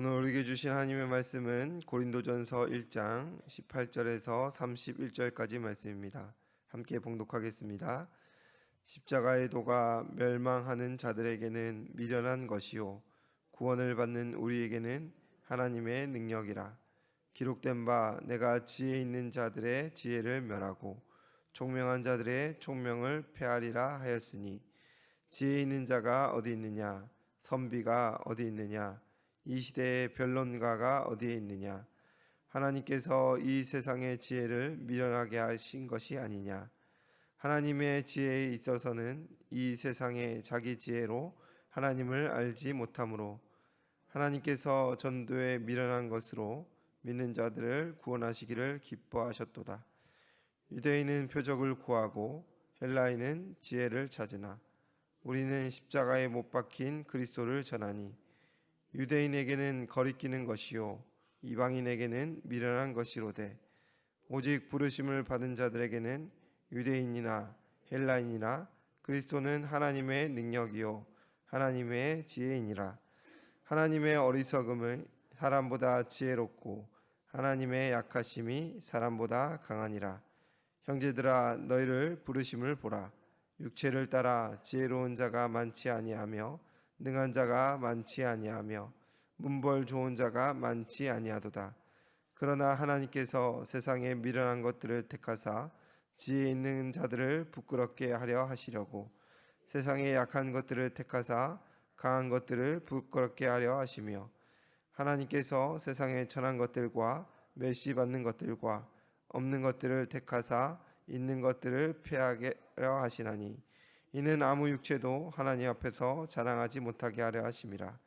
오늘 우리에게 주신 하나님의 말씀은 고린도전서 1장 18절에서 31절까지 말씀입니다. 함께 봉독하겠습니다. 십자가의 도가 멸망하는 자들에게는 미련한 것이요 구원을 받는 우리에게는 하나님의 능력이라. 기록된 바 내가 지혜 있는 자들의 지혜를 멸하고 총명한 자들의 총명을 폐하리라 하였으니 지혜 있는 자가 어디 있느냐, 선비가 어디 있느냐, 이 시대의 변론가가 어디에 있느냐. 하나님께서 이 세상의 지혜를 미련하게 하신 것이 아니냐. 하나님의 지혜에 있어서는 이 세상의 자기 지혜로 하나님을 알지 못하므로 하나님께서 전도에 미련한 것으로 믿는 자들을 구원하시기를 기뻐하셨도다. 유대인은 표적을 구하고 헬라인은 지혜를 찾으나 우리는 십자가에 못 박힌 그리스도를 전하니 유대인에게는 거리끼는 것이요 이방인에게는 미련한 것이로되 오직 부르심을 받은 자들에게는 유대인이나 헬라인이나 그리스도는 하나님의 능력이요 하나님의 지혜이니라. 하나님의 어리석음을 사람보다 지혜롭고 하나님의 약하심이 사람보다 강하니라. 형제들아 너희를 부르심을 보라. 육체를 따라 지혜로운 자가 많지 아니하며 능한 자가 많지 아니하며 문벌 좋은 자가 많지 아니하도다. 그러나 하나님께서 세상에 미련한 것들을 택하사 지혜 있는 자들을 부끄럽게 하려 하시려고 세상에 약한 것들을 택하사 강한 것들을 부끄럽게 하려 하시며 하나님께서 세상에 천한 것들과 멸시받는 것들과 없는 것들을 택하사 있는 것들을 폐하게 하려 하시나니 이는 아무 육체도 하나님 앞에서 자랑하지 못하게 하려 하심이라.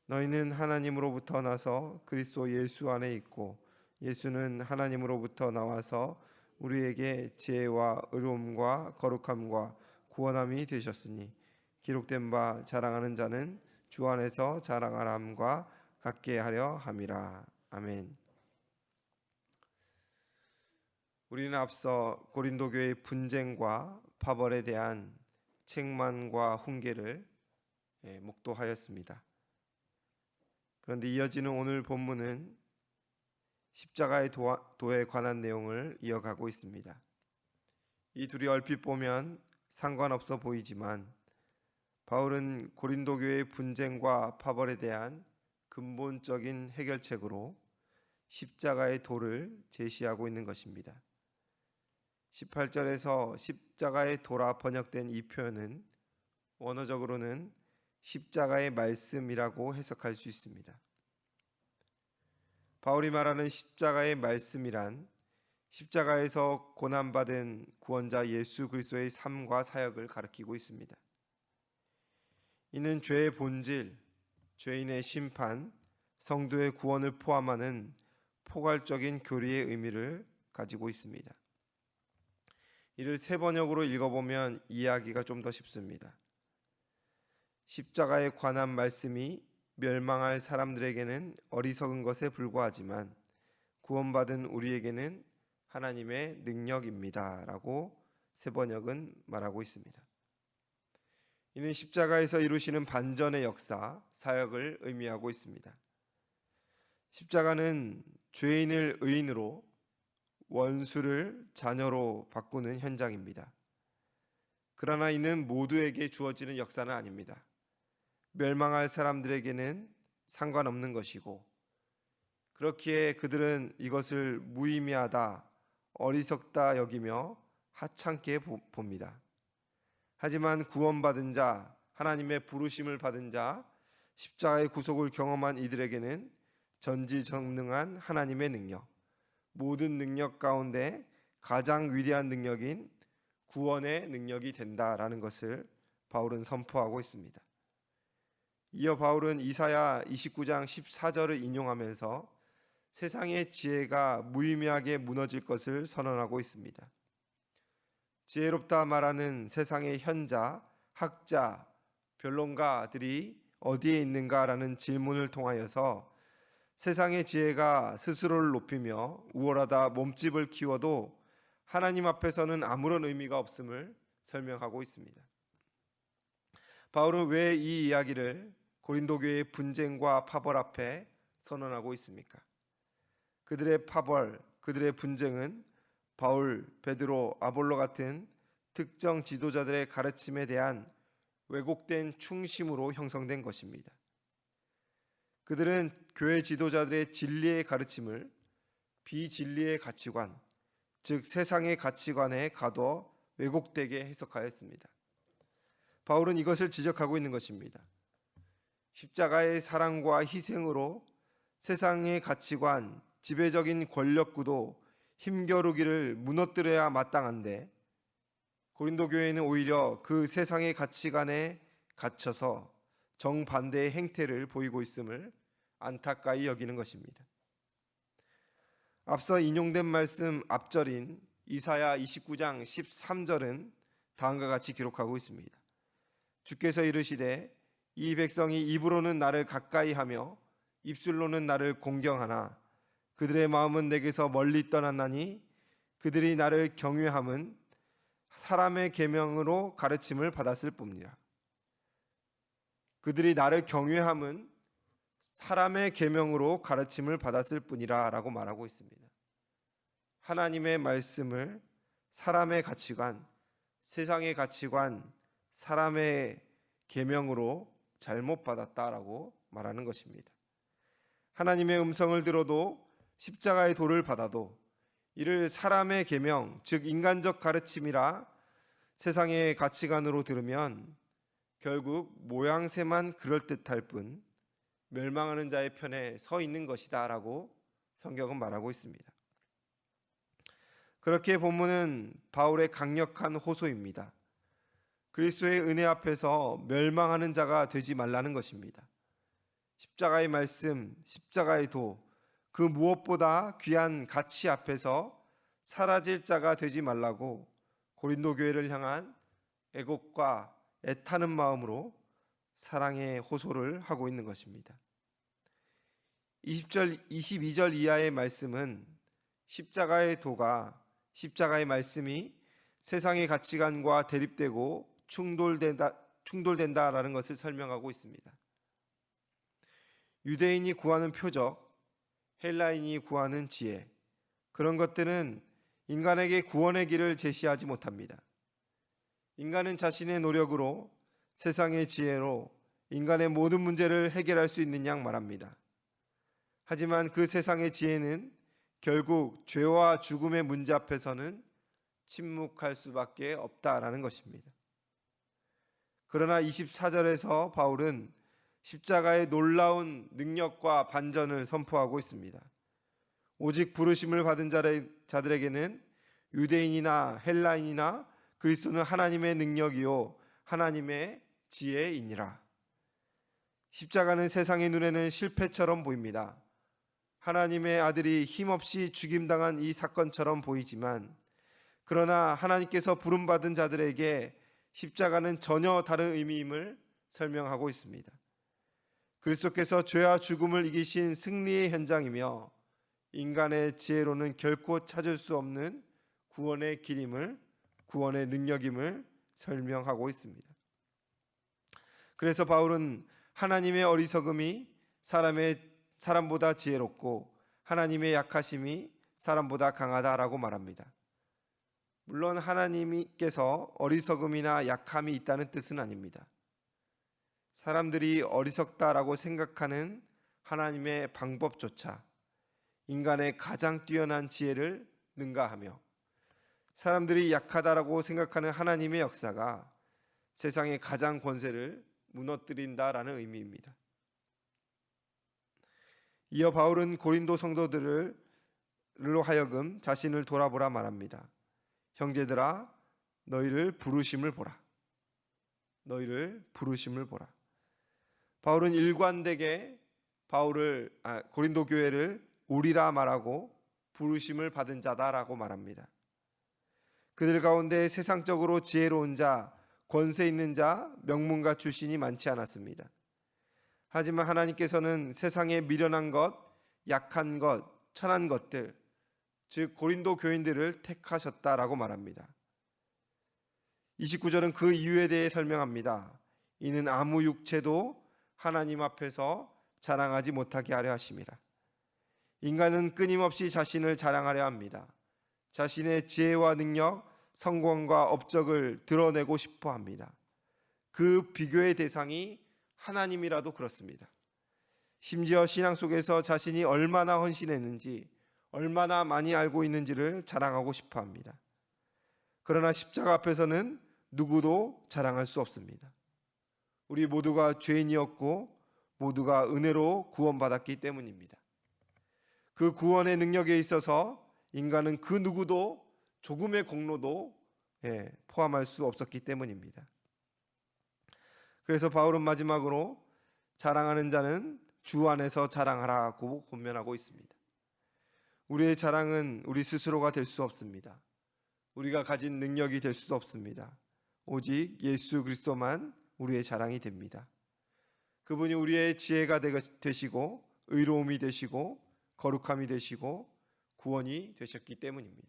너희는 하나님으로부터 나서 그리스도 예수 안에 있고 예수는 하나님으로부터 나와서 우리에게 지혜와 의로움과 거룩함과 구원함이 되셨으니 기록된 바 자랑하는 자는 주 안에서 자랑하람과 같게 하려 함이라. 아멘. 우리는 앞서 고린도 교회의 분쟁과 파벌에 대한 책망과 훈계를 목도하였습니다. 그런데 이어지는 오늘 본문은 십자가의 도에 관한 내용을 이어가고 있습니다. 이 둘이 얼핏 보면 상관없어 보이지만 바울은 고린도 교회의 분쟁과 파벌에 대한 근본적인 해결책으로 십자가의 도를 제시하고 있는 것입니다. 18절에서 십자가의 도라 번역된 이 표현은 원어적으로는 십자가의 말씀이라고 해석할 수 있습니다. 바울이 말하는 십자가의 말씀이란 십자가에서 고난받은 구원자 예수 그리스도의 삶과 사역을 가리키고 있습니다. 이는 죄의 본질, 죄인의 심판, 성도의 구원을 포함하는 포괄적인 교리의 의미를 가지고 있습니다. 이를 새 번역으로 읽어보면 이해하기가 좀 더 쉽습니다. 십자가에 관한 말씀이 멸망할 사람들에게는 어리석은 것에 불과하지만 구원받은 우리에게는 하나님의 능력입니다 라고 새 번역은 말하고 있습니다. 이는 십자가에서 이루시는 반전의 역사, 사역을 의미하고 있습니다. 십자가는 죄인을 의인으로 원수를 자녀로 바꾸는 현장입니다. 그러나 이는 모두에게 주어지는 역사는 아닙니다. 멸망할 사람들에게는 상관없는 것이고 그렇기에 그들은 이것을 무의미하다, 어리석다 여기며 하찮게 봅니다. 하지만 구원받은 자, 하나님의 부르심을 받은 자, 십자가의 구속을 경험한 이들에게는 전지전능한 하나님의 능력, 모든 능력 가운데 가장 위대한 능력인 구원의 능력이 된다라는 것을 바울은 선포하고 있습니다. 이어 바울은 이사야 29장 14절을 인용하면서 세상의 지혜가 무의미하게 무너질 것을 선언하고 있습니다. 지혜롭다 말하는 세상의 현자, 학자, 변론가들이 어디에 있는가라는 질문을 통하여서 세상의 지혜가 스스로를 높이며 우월하다 몸집을 키워도 하나님 앞에서는 아무런 의미가 없음을 설명하고 있습니다. 바울은 왜 이 이야기를 고린도 교회의 분쟁과 파벌 앞에 선언하고 있습니까? 그들의 파벌, 그들의 분쟁은 바울, 베드로, 아볼로 같은 특정 지도자들의 가르침에 대한 왜곡된 충심으로 형성된 것입니다. 그들은 교회 지도자들의 진리의 가르침을 비진리의 가치관, 즉 세상의 가치관에 가둬 왜곡되게 해석하였습니다. 바울은 이것을 지적하고 있는 것입니다. 십자가의 사랑과 희생으로 세상의 가치관, 지배적인 권력구도, 힘겨루기를 무너뜨려야 마땅한데 고린도 교회는 오히려 그 세상의 가치관에 갇혀서 정반대의 행태를 보이고 있음을 안타까이 여기는 것입니다. 앞서 인용된 말씀 앞절인 이사야 29장 13절은 다음과 같이 기록하고 있습니다. 주께서 이르시되 이 백성이 입으로는 나를 가까이하며 입술로는 나를 공경하나 그들의 마음은 내게서 멀리 떠났나니 그들이 나를 경외함은 사람의 계명으로 가르침을 받았을 뿐이라. 그들이 나를 경외함은 사람의 계명으로 가르침을 받았을 뿐이라 라고 말하고 있습니다. 하나님의 말씀을 사람의 가치관, 세상의 가치관, 사람의 계명으로 잘못 받았다라고 말하는 것입니다. 하나님의 음성을 들어도 십자가의 도를 받아도 이를 사람의 계명, 즉 인간적 가르침이라 세상의 가치관으로 들으면 결국 모양새만 그럴듯할 뿐 멸망하는 자의 편에 서 있는 것이다 라고 성경은 말하고 있습니다. 그렇게 본문은 바울의 강력한 호소입니다. 그리스도의 은혜 앞에서 멸망하는 자가 되지 말라는 것입니다. 십자가의 말씀, 십자가의 도, 그 무엇보다 귀한 가치 앞에서 사라질 자가 되지 말라고 고린도 교회를 향한 애곡과 애타는 마음으로 사랑의 호소를 하고 있는 것입니다. 20절, 22절 이하의 말씀은 십자가의 도가, 십자가의 말씀이 세상의 가치관과 대립되고 충돌된다라는 것을 설명하고 있습니다. 유대인이 구하는 표적, 헬라인이 구하는 지혜, 그런 것들은 인간에게 구원의 길을 제시하지 못합니다. 인간은 자신의 노력으로 세상의 지혜로 인간의 모든 문제를 해결할 수 있는 양 말합니다. 하지만 그 세상의 지혜는 결국 죄와 죽음의 문제 앞에서는 침묵할 수밖에 없다라는 것입니다. 그러나 24절에서 바울은 십자가의 놀라운 능력과 반전을 선포하고 있습니다. 오직 부르심을 받은 자들에게는 유대인이나 헬라인이나 그리스도는 하나님의 능력이요 하나님의 지혜이니라. 십자가는 세상의 눈에는 실패처럼 보입니다. 하나님의 아들이 힘없이 죽임당한 이 사건처럼 보이지만 그러나 하나님께서 부름받은 자들에게 십자가는 전혀 다른 의미임을 설명하고 있습니다. 그리스도께서 죄와 죽음을 이기신 승리의 현장이며 인간의 지혜로는 결코 찾을 수 없는 구원의 길임을, 구원의 능력임을 설명하고 있습니다. 그래서 바울은 하나님의 어리석음이 사람보다 지혜롭고 하나님의 약하심이 사람보다 강하다라고 말합니다. 물론 하나님께서 어리석음이나 약함이 있다는 뜻은 아닙니다. 사람들이 어리석다라고 생각하는 하나님의 방법조차 인간의 가장 뛰어난 지혜를 능가하며 사람들이 약하다라고 생각하는 하나님의 역사가 세상의 가장 권세를 무너뜨린다라는 의미입니다. 이어 바울은 고린도 성도들로 하여금 자신을 돌아보라 말합니다. 형제들아 너희를 부르심을 보라. 너희를 부르심을 보라. 바울은 일관되게 고린도 교회를 우리라 말하고 부르심을 받은 자다라고 말합니다. 그들 가운데 세상적으로 지혜로운 자, 권세 있는 자, 명문가 출신이 많지 않았습니다. 하지만 하나님께서는 세상에 미련한 것, 약한 것, 천한 것들, 즉 고린도 교인들을 택하셨다라고 말합니다. 29절은 그 이유에 대해 설명합니다. 이는 아무 육체도 하나님 앞에서 자랑하지 못하게 하려 하심이라. 인간은 끊임없이 자신을 자랑하려 합니다. 자신의 지혜와 능력, 성공과 업적을 드러내고 싶어 합니다. 그 비교의 대상이 하나님이라도 그렇습니다. 심지어 신앙 속에서 자신이 얼마나 헌신했는지, 얼마나 많이 알고 있는지를 자랑하고 싶어 합니다. 그러나 십자가 앞에서는 누구도 자랑할 수 없습니다. 우리 모두가 죄인이었고 모두가 은혜로 구원받았기 때문입니다. 그 구원의 능력에 있어서 인간은 그 누구도 조금의 공로도 포함할 수 없었기 때문입니다. 그래서 바울은 마지막으로 자랑하는 자는 주 안에서 자랑하라고 권면하고 있습니다. 우리의 자랑은 우리 스스로가 될 수 없습니다. 우리가 가진 능력이 될 수도 없습니다. 오직 예수 그리스도만 우리의 자랑이 됩니다. 그분이 우리의 지혜가 되시고 의로움이 되시고 거룩함이 되시고 구원이 되셨기 때문입니다.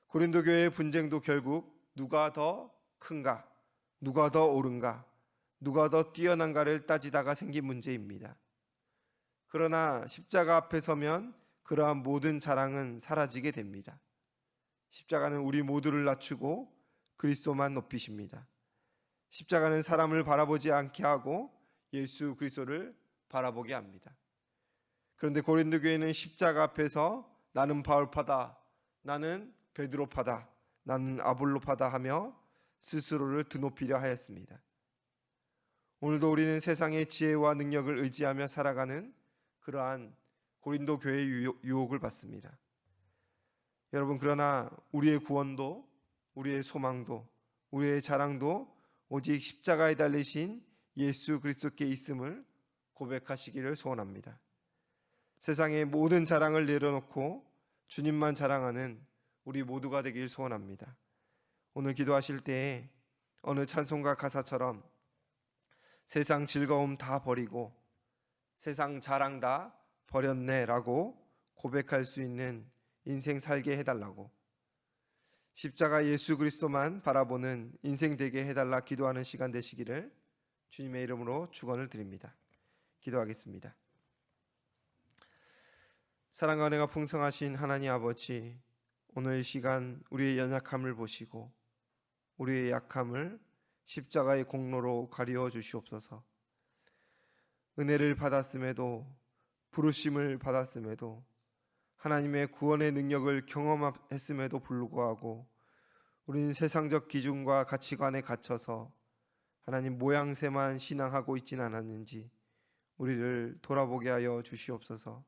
고린도 교회의 분쟁도 결국 누가 더 큰가, 누가 더 옳은가, 누가 더 뛰어난가를 따지다가 생긴 문제입니다. 그러나 십자가 앞에 서면 그러한 모든 자랑은 사라지게 됩니다. 십자가는 우리 모두를 낮추고 그리스도만 높이십니다. 십자가는 사람을 바라보지 않게 하고 예수 그리스도를 바라보게 합니다. 그런데 고린도 교회는 십자가 앞에서 나는 바울파다, 나는 베드로파다, 나는 아볼로파다 하며 스스로를 드높이려 하였습니다. 오늘도 우리는 세상의 지혜와 능력을 의지하며 살아가는 그러한 고린도 교회의 유혹을 받습니다. 여러분, 그러나 우리의 구원도, 우리의 소망도, 우리의 자랑도 오직 십자가에 달리신 예수 그리스도께 있음을 고백하시기를 소원합니다. 세상의 모든 자랑을 내려놓고 주님만 자랑하는 우리 모두가 되길 소원합니다. 오늘 기도하실 때에 어느 찬송가 가사처럼 세상 즐거움 다 버리고 세상 자랑 다 버렸네 라고 고백할 수 있는 인생 살게 해달라고, 십자가 예수 그리스도만 바라보는 인생 되게 해달라 기도하는 시간 되시기를 주님의 이름으로 축원을 드립니다. 기도하겠습니다. 사랑과 은혜가 풍성하신 하나님 아버지, 오늘 이 시간 우리의 연약함을 보시고 우리의 약함을 십자가의 공로로 가리워 주시옵소서. 은혜를 받았음에도, 부르심을 받았음에도, 하나님의 구원의 능력을 경험했음에도 불구하고 우리는 세상적 기준과 가치관에 갇혀서 하나님 모양새만 신앙하고 있진 않았는지 우리를 돌아보게 하여 주시옵소서.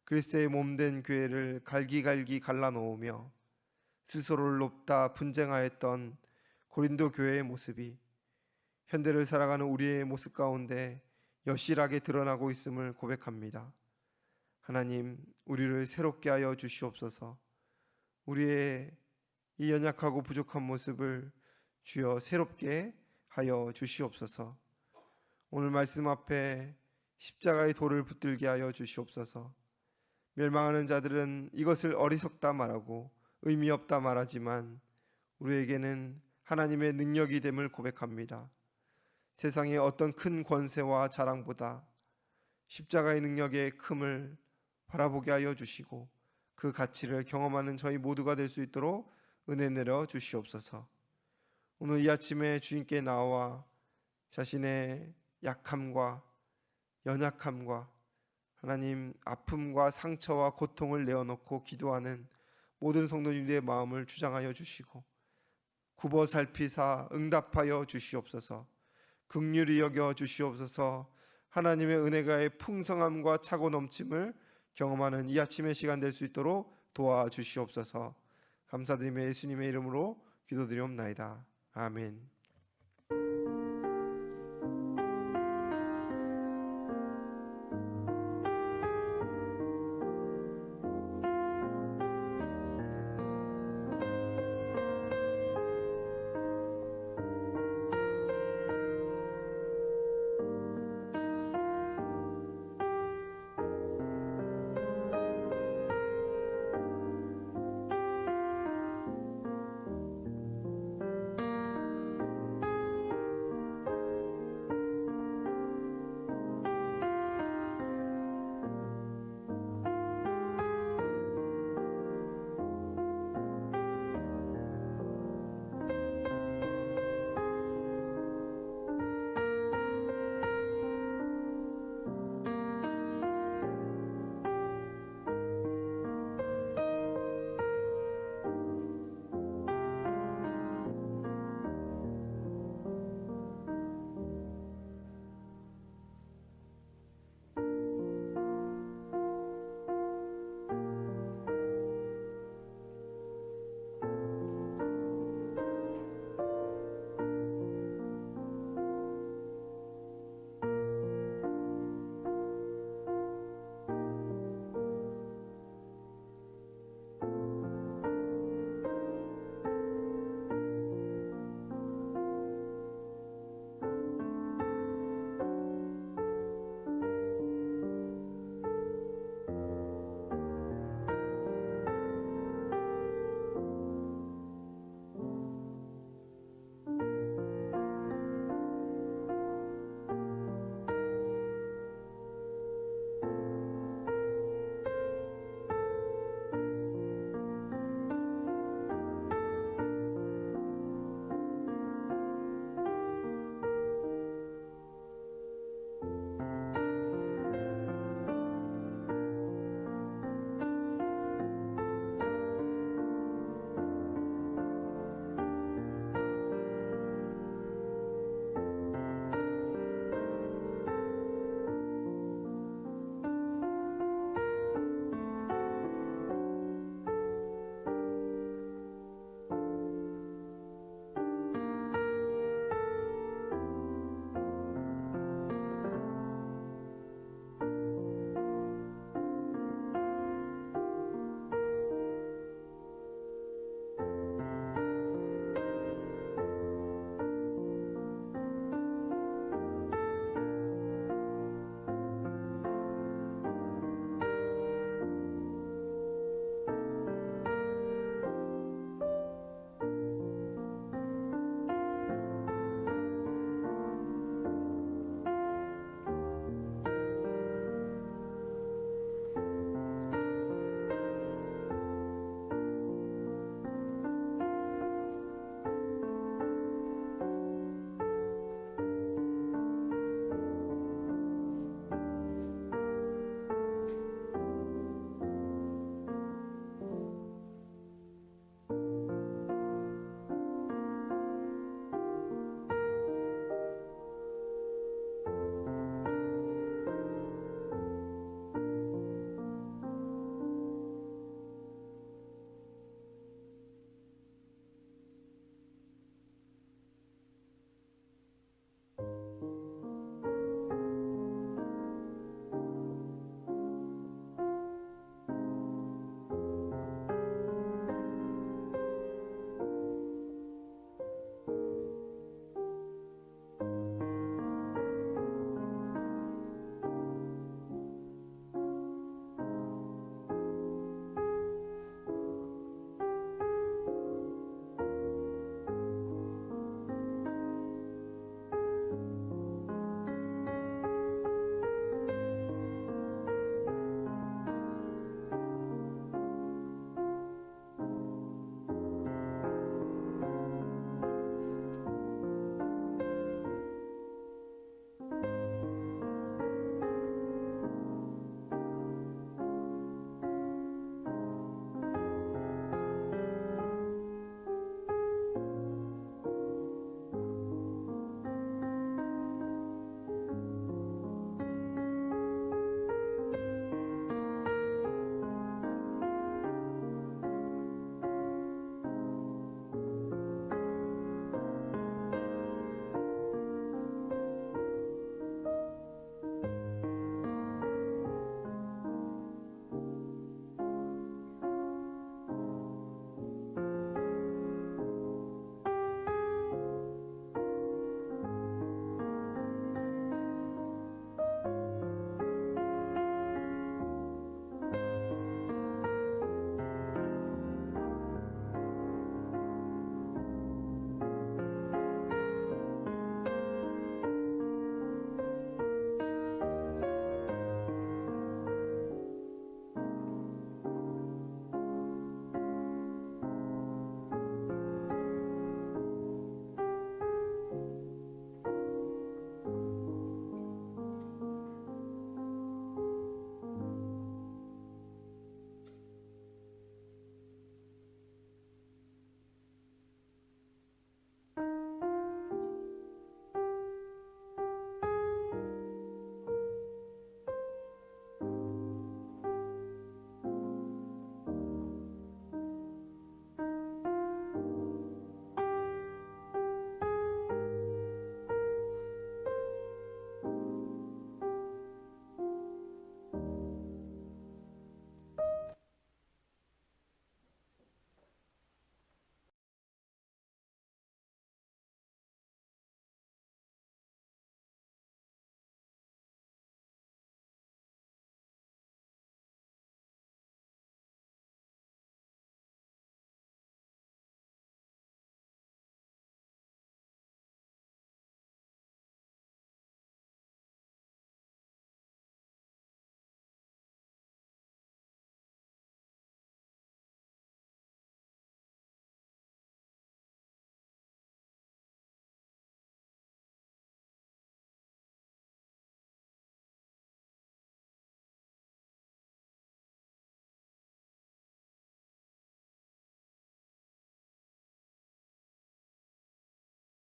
그리스도의 몸된 교회를 갈기갈기 갈라놓으며 스스로를 높다 분쟁하였던 고린도 교회의 모습이 현대를 살아가는 우리의 모습 가운데 여실하게 드러나고 있음을 고백합니다. 하나님, 우리를 새롭게 하여 주시옵소서. 우리의 이 연약하고 부족한 모습을 주여 새롭게 하여 주시옵소서. 오늘 말씀 앞에 십자가의 돌을 붙들게 하여 주시옵소서. 멸망하는 자들은 이것을 어리석다 말하고 의미 없다 말하지만 우리에게는 하나님의 능력이 됨을 고백합니다. 세상의 어떤 큰 권세와 자랑보다 십자가의 능력의 큼을 바라보게 하여 주시고 그 가치를 경험하는 저희 모두가 될 수 있도록 은혜 내려 주시옵소서. 오늘 이 아침에 주님께 나와 자신의 약함과 연약함과 하나님 아픔과 상처와 고통을 내어놓고 기도하는 모든 성도님들의 마음을 주장하여 주시고 굽어 살피사 응답하여 주시옵소서. 긍휼히 여겨 주시옵소서. 하나님의 은혜가의 풍성함과 차고 넘침을 경험하는 이 아침의 시간 될 수 있도록 도와주시옵소서. 감사드리며 예수님의 이름으로 기도드리옵나이다. 아멘.